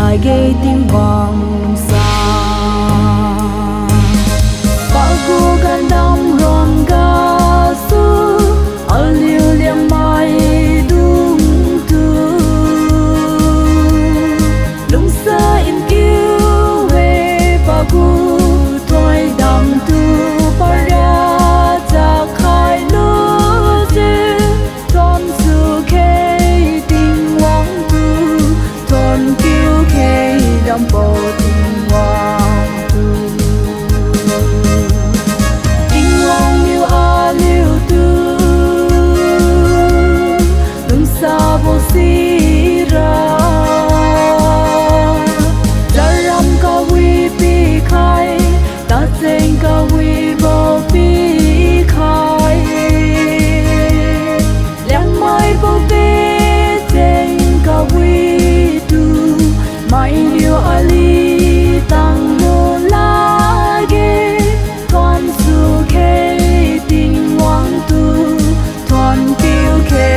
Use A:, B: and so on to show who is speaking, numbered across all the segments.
A: lại gây tiếng vang xa bagu gandam ron ga su aliu liang mai dung tu lung sa in kiu ve bagu toy dam tu para cha khai lu je ton su ke ting wang tu ton kiu ke dam bo ting wang tu ting wang yêu a liu tu lung sa bo si ra daram ka wi pi khai ta cheng ka wi bo pi khai liang mai bo pe cheng ka wi tu mai liu ali tang no la ge con su ke ting wang tu thon kiu ke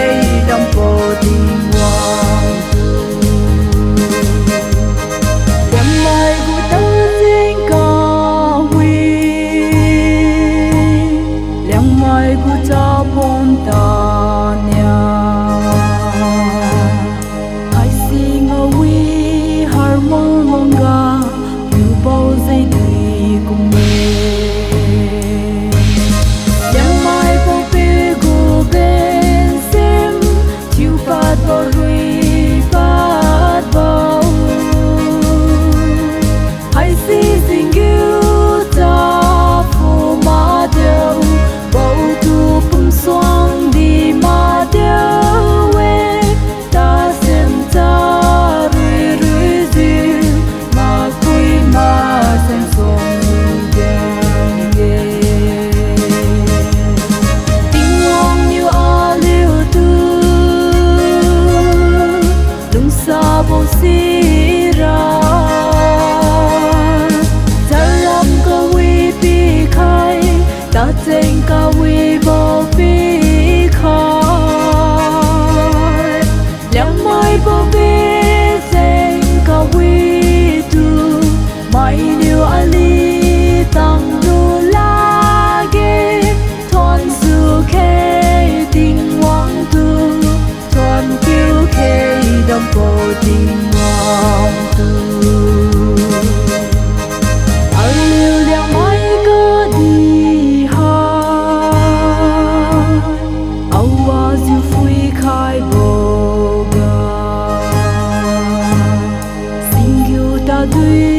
A: dam po ting wang tu liang mai gu ta cheng ka wi liang mai gu cha pon ta nya hai sing a wi har mong mong ga yu bo zai dui kum me liang mai bo pe gu ben sim chiu pat bo rui pat bo hai si sing you ta fu ma deu bo tu pum soang di ma deu we ta sem ta rui rui zi ma kui ma sem song yang ye ting wang yêu a liu tu lung sa bo si ra daram ka wi pi khai ta cheng ka wi bo pi khai liang mai bo pe cheng ka wi tu mai liu ali tang du la ge thon su ke ting wang tu thon kiu ke dam po ting wang tu aliu liang mai ka di hai awas you fui khai bo ga sing you ta dui